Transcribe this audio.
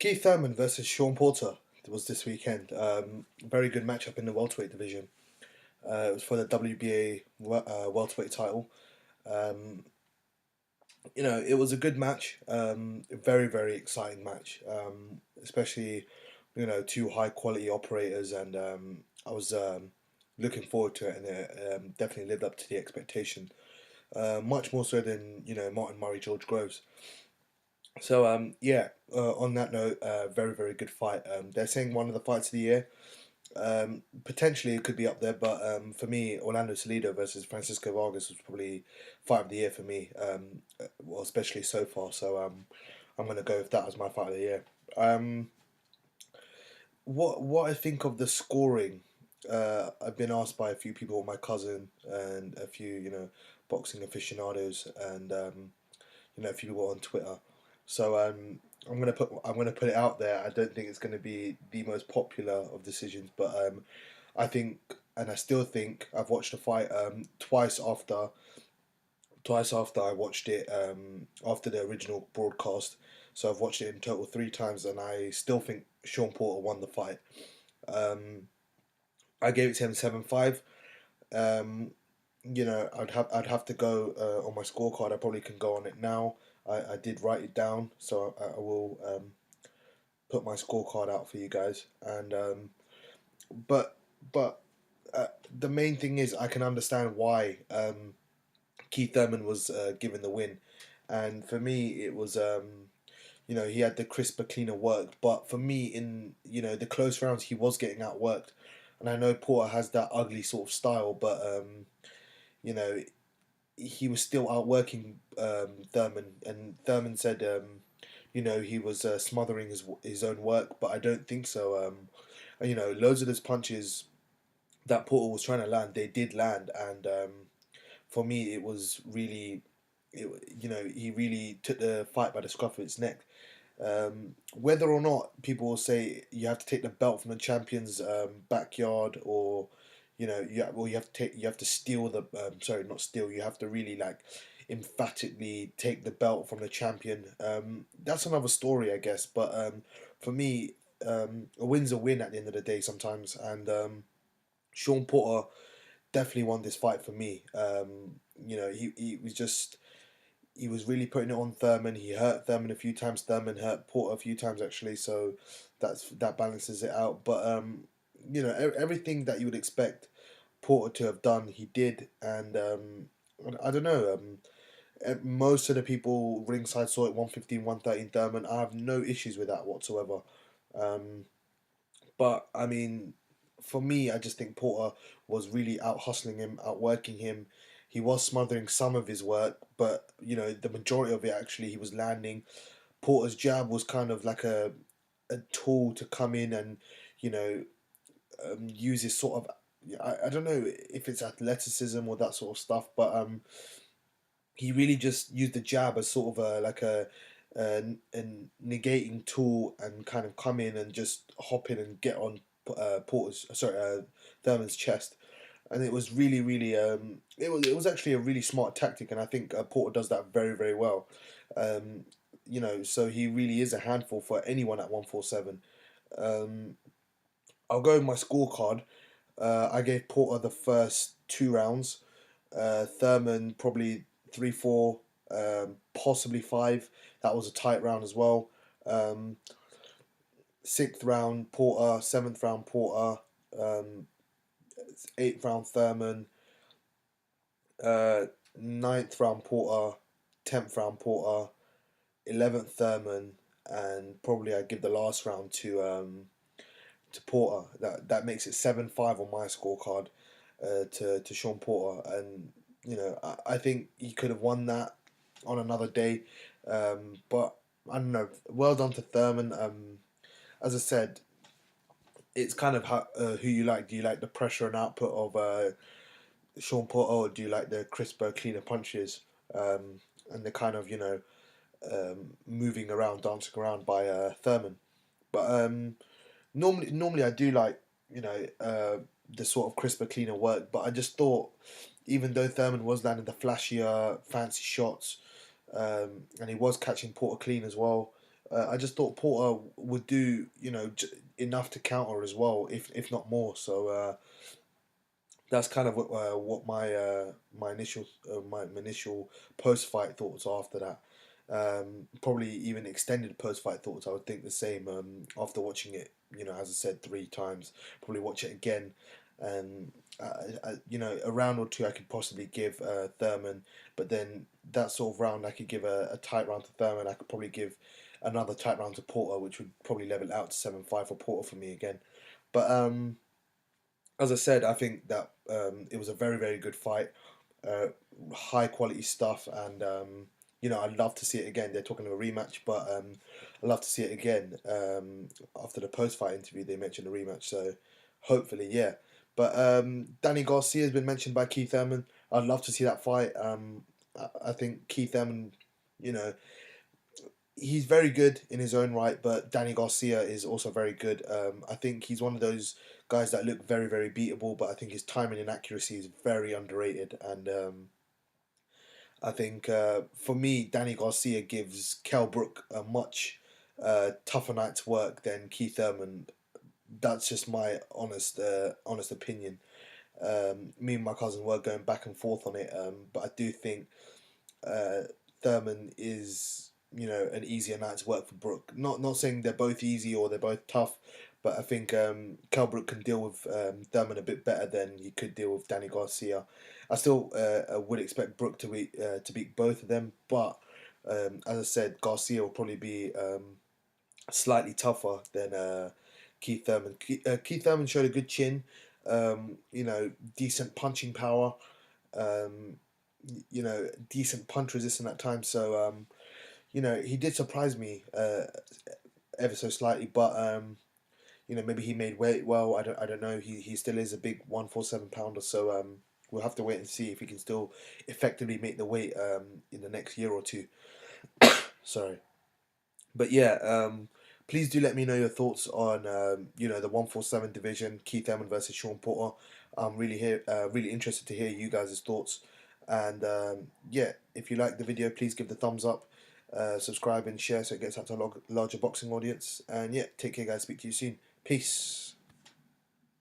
Keith Thurman versus Shawn Porter was this weekend. Very good matchup in the welterweight division. It was for the WBA welterweight title. Um, it was a good match. A very, very exciting match. Especially, two high quality operators, and I was looking forward to it, and it definitely lived up to the expectation. Much more so than Martin Murray, George Groves. So yeah. On that note, very very good fight. They're saying one of the fights of the year. Potentially it could be up there, but for me, Orlando Salido versus Francisco Vargas was probably fight of the year for me. Well, especially so far. So I'm gonna go with that as my fight of the year. Um, what I think of the scoring? I've been asked by a few people, my cousin and a few boxing aficionados, and a few people on Twitter. So I'm gonna put it out there. I don't think it's gonna be the most popular of decisions, but I think, and I still think, I've watched the fight twice after I watched it after the original broadcast. So I've watched it in total three times, and I still think Shawn Porter won the fight. Um, I gave it to him 7-5. Um, I'd have to go on my scorecard. I probably can go on it now. I did write it down, so I will put my scorecard out for you guys. And but but the main thing is I can understand why Keith Thurman was given the win, and for me it was he had the crisper, cleaner work. But for me, in the close rounds, he was getting outworked, and I know Porter has that ugly sort of style, but you know he was still outworking Thurman, and Thurman said, he was smothering his own work, but I don't think so. Loads of those punches that Porter was trying to land, they did land, and for me, it was really, he really took the fight by the scruff of its neck. Whether or not people will say you have to take the belt from the champion's backyard, or you have to steal the sorry, not steal, you have to really like emphatically take the belt from the champion. That's another story, I guess. But for me, a win's a win at the end of the day sometimes, and Shawn Porter definitely won this fight for me. He was really putting it on Thurman. He hurt Thurman a few times. Thurman hurt Porter a few times actually. So that balances it out. But everything that you would expect Porter to have done, he did. And I don't know. Most of the people ringside saw it 115, 113 Thurman. I have no issues with that whatsoever. Um, but I mean, for me, I just think Porter was really out hustling him, outworking him. He was smothering some of his work, but the majority of it actually he was landing. Porter's jab was kind of like a tool to come in and you know use his sort of, I don't know if it's athleticism or that sort of stuff, but he really just used the jab as sort of a negating tool, and kind of come in and just hop in and get on Thurman's chest. And it was really really it was actually a really smart tactic, and I think Porter does that very very well. So he really is a handful for anyone at 147. um, I'll go with my scorecard. I gave Porter the first two rounds. Thurman probably 3-4, possibly five. That was a tight round as well. Um, Sixth round Porter, seventh round Porter, eighth round Thurman, uh, ninth round Porter, 10th round Porter, 11th Thurman, and probably I give the last round to Porter. That makes it 7-5 on my scorecard to Shawn Porter, and I think he could have won that on another day, but I don't know. Well done to Thurman. As I said, it's kind of who you like. Do you like the pressure and output of Shawn Porter, or do you like the crisper, cleaner punches, and the kind of moving around, dancing around by Thurman? But normally I do like the sort of crisper, cleaner work. But I just thought, even though Thurman was landing the flashier, fancy shots, and he was catching Porter clean as well, I just thought Porter would do, enough to counter as well, if not more. So that's kind of what my initial post fight thoughts are after that. Probably even extended post fight thoughts. I would think the same after watching it. As I said, 3 times. Probably watch it again, and a round or two I could possibly give Thurman, but then that sort of round I could give a tight round to Thurman. I could probably give another tight round to Porter, which would probably level it out to 7-5 for Porter for me again. But as I said, I think that it was a very, very good fight, uh, high quality stuff, and I'd love to see it again. They're talking of a rematch, but I'd love to see it again. After the post fight interview, they mentioned a rematch, so hopefully, yeah. But Danny Garcia has been mentioned by Keith Thurman. I'd love to see that fight. I think Keith Thurman, you know, he's very good in his own right, but Danny Garcia is also very good. I think he's one of those guys that look very, very beatable, but I think his timing and accuracy is very underrated. And I think for me, Danny Garcia gives Kell Brook a much tougher night's work than Keith Thurman. That's just my honest opinion. Me and my cousin were going back and forth on it, but I do think uh, Thurman is an easier night's work for Brook. Not saying they're both easy or they're both tough, but I think Kell Brook can deal with Thurman a bit better than he could deal with Danny Garcia. I still would expect Brook to beat both of them, but as I said, Garcia will probably be slightly tougher than Keith Thurman. Keith Thurman showed a good chin, decent punching power. Um, decent punch resistance at times. So, he did surprise me ever so slightly, but maybe he made weight well. I don't know. He still is a big 147 pounder. So we'll have to wait and see if he can still effectively make the weight in the next year or two. Sorry, but yeah. Please do let me know your thoughts on the 147 division, Keith Thurman versus Shawn Porter. I'm really interested to hear you guys' thoughts. And yeah, if you like the video, please give the thumbs up, subscribe and share so it gets out to a larger boxing audience. And yeah, take care, guys. Speak to you soon. Peace.